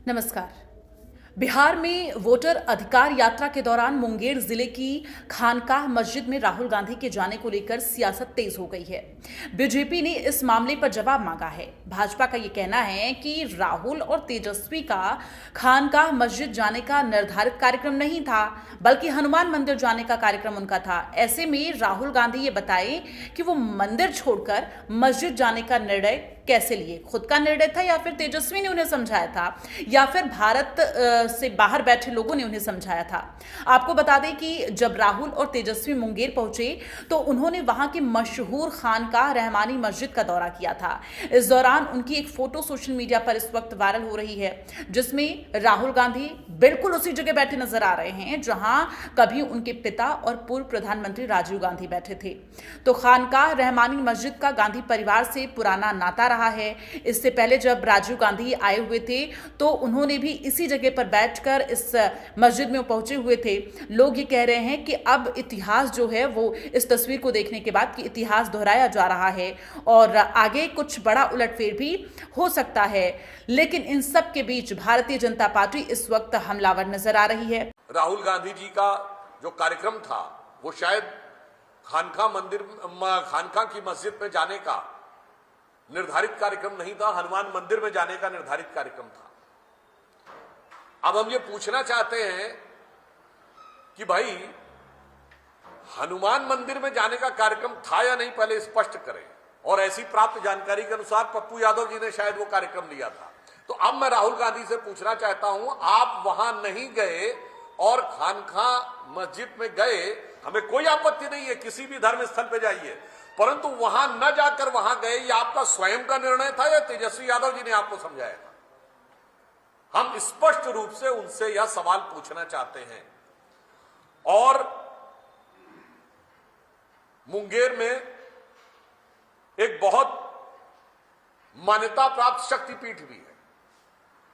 नमस्कार। बिहार में वोटर अधिकार यात्रा के दौरान मुंगेर जिले की खानकाह मस्जिद में राहुल गांधी के जाने को लेकर सियासत तेज हो गई है। बीजेपी ने इस मामले पर जवाब मांगा है। भाजपा का ये कहना है कि राहुल और तेजस्वी का खानकाह मस्जिद जाने का निर्धारित कार्यक्रम नहीं था, बल्कि हनुमान मंदिर जाने का कार्यक्रम उनका था। ऐसे में राहुल गांधी ये बताएं कि वो मंदिर छोड़कर मस्जिद जाने का निर्णय कैसे लिए, खुद का निर्णय था या फिर तेजस्वी ने उन्हें समझाया था या फिर भारत से बाहर बैठे लोगों ने उन्हें समझाया था। आपको बता दें कि जब राहुल और तेजस्वी मुंगेर पहुंचे तो उन्होंने वहां की मशहूर खानकाह रहमानी मस्जिद का दौरा किया था। इस दौरान उनकी एक फोटो सोशल मीडिया पर इस वक्त वायरल हो रही है, जिसमें राहुल गांधी बिल्कुल उसी जगह बैठे नजर आ रहे हैं जहां कभी उनके पिता और पूर्व प्रधानमंत्री राजीव गांधी बैठे थे। तो खानकाह रहमानी मस्जिद का गांधी परिवार से पुराना नाता रहा है। इससे पहले जब राजीव गांधी आए हुए थे तो उन्होंने भी इसी जगह पर बैठकर इस मस्जिद में पहुंचे हुए थे। लोग ये कह रहे हैं कि अब इतिहास जो है वो इस तस्वीर को देखने के बाद कि इतिहास दोहराया जा रहा है और आगे कुछ बड़ा उलटफेर भी हो सकता है। लेकिन इन सब के बीच भारतीय जनता पार्टी इस वक्त हमलावर नजर आ रही है। राहुल गांधी जी का जो कार्यक्रम था वो शायद खानकाह की मस्जिद में जाने का निर्धारित कार्यक्रम नहीं था, हनुमान मंदिर में जाने का निर्धारित कार्यक्रम था। अब हम ये पूछना चाहते हैं कि भाई हनुमान मंदिर में जाने का कार्यक्रम था या नहीं, पहले स्पष्ट करें। और ऐसी प्राप्त जानकारी के अनुसार पप्पू यादव जी ने शायद वो कार्यक्रम लिया था। तो अब मैं राहुल गांधी से पूछना चाहता हूं, आप वहां नहीं गए और खानकाह मस्जिद में गए, हमें कोई आपत्ति नहीं है, किसी भी धर्म स्थल पे जाइए, परंतु वहां न जाकर वहां गए, ये आपका स्वयं का निर्णय था या तेजस्वी यादव जी ने आपको समझाया था? हम स्पष्ट रूप से उनसे यह सवाल पूछना चाहते हैं। और मुंगेर में एक बहुत मान्यता प्राप्त शक्तिपीठ भी है,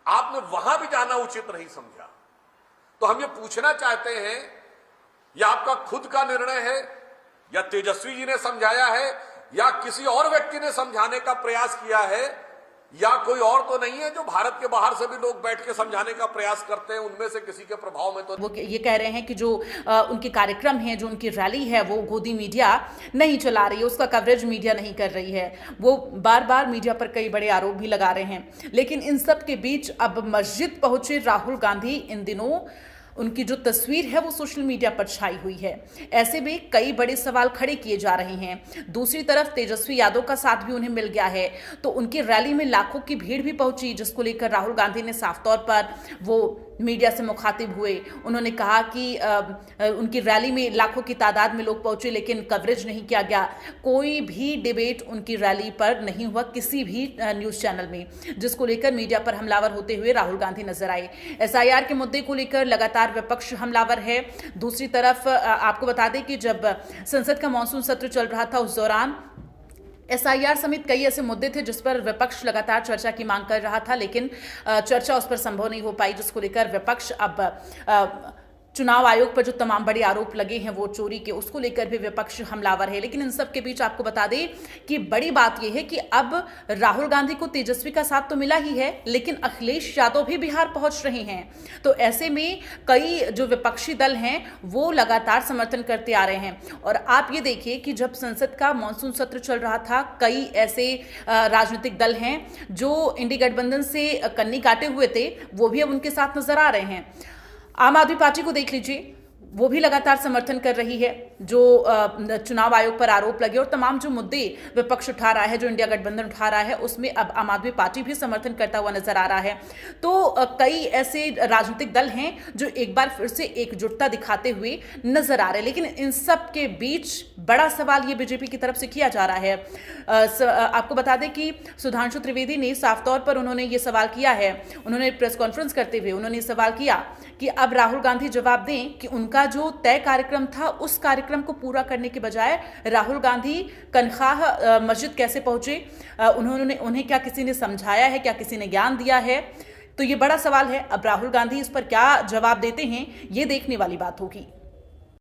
आपने वहां भी जाना उचित नहीं समझा। तो हम ये पूछना चाहते हैं, यह आपका खुद का निर्णय है या तेजस्वी जी ने समझाया है या किसी और व्यक्ति ने समझाने का प्रयास किया है, या कोई और तो नहीं है जो भारत के बाहर से भी लोग बैठ के समझाने का प्रयास करते हैं, उनमें से किसी के प्रभाव में तो वो ये कह रहे हैं कि जो उनके कार्यक्रम है, जो उनकी रैली है, वो गोदी मीडिया नहीं चला रही है, उसका कवरेज मीडिया नहीं कर रही है। वो बार बार मीडिया पर कई बड़े आरोप भी लगा रहे हैं। लेकिन इन सब के बीच अब मस्जिद पहुंचे राहुल गांधी, इन दिनों उनकी जो तस्वीर है वो सोशल मीडिया पर छाई हुई है। ऐसे में कई बड़े सवाल खड़े किए जा रहे हैं। दूसरी तरफ तेजस्वी यादव का साथ भी उन्हें मिल गया है, तो उनकी रैली में लाखों की भीड़ भी पहुंची, जिसको लेकर राहुल गांधी ने साफ तौर पर वो मीडिया से मुखातिब हुए। उन्होंने कहा कि उनकी रैली में लाखों की तादाद में लोग पहुंचे, लेकिन कवरेज नहीं किया गया। कोई भी डिबेट उनकी रैली पर नहीं हुआ किसी भी न्यूज़ चैनल में, जिसको लेकर मीडिया पर हमलावर होते हुए राहुल गांधी नजर आए। एसआईआर के मुद्दे को लेकर लगातार विपक्ष हमलावर है। दूसरी तरफ आपको बता दें कि जब संसद का मॉनसून सत्र चल रहा था, उस दौरान एसआईआर समेत कई ऐसे मुद्दे थे जिस पर विपक्ष लगातार चर्चा की मांग कर रहा था, लेकिन चर्चा उस पर संभव नहीं हो पाई, जिसको लेकर विपक्ष अब चुनाव आयोग पर जो तमाम बड़े आरोप लगे हैं वो चोरी के, उसको लेकर भी विपक्ष हमलावर है। लेकिन इन सब के बीच आपको बता दें कि बड़ी बात यह है कि अब राहुल गांधी को तेजस्वी का साथ तो मिला ही है, लेकिन अखिलेश यादव भी बिहार पहुंच रहे हैं। तो ऐसे में कई जो विपक्षी दल हैं वो लगातार समर्थन करते आ रहे हैं। और आप ये देखिए कि जब संसद का मानसून सत्र चल रहा था, कई ऐसे राजनीतिक दल हैं जो इंडी गठबंधन से कन्नी काटे हुए थे, वो भी अब उनके साथ नजर आ रहे हैं। आम आदमी पार्टी को देख लीजिए, वो भी लगातार समर्थन कर रही है। जो चुनाव आयोग पर आरोप लगे और तमाम जो मुद्दे विपक्ष उठा रहा है, जो इंडिया गठबंधन उठा रहा है, उसमें अब आम आदमी पार्टी भी समर्थन करता हुआ नजर आ रहा है। तो कई ऐसे राजनीतिक दल हैं जो एक बार फिर से एकजुटता दिखाते हुए नजर आ रहे हैं। लेकिन इन सब के बीच बड़ा सवाल ये बीजेपी की तरफ से किया जा रहा है। आपको बता दें कि सुधांशु त्रिवेदी ने साफ तौर पर उन्होंने ये सवाल किया है, उन्होंने प्रेस कॉन्फ्रेंस करते हुए उन्होंने सवाल किया कि अब राहुल गांधी जवाब दें कि उनका जो तय कार्यक्रम था उस कार्यक्रम को पूरा करने के बजाय राहुल गांधी खानकाह मस्जिद कैसे पहुंचे, उन्हें क्या किसी ने समझाया है, क्या किसी ने ज्ञान दिया है? तो ये बड़ा सवाल है। अब राहुल गांधी इस पर क्या जवाब देते हैं, ये देखने वाली बात होगी।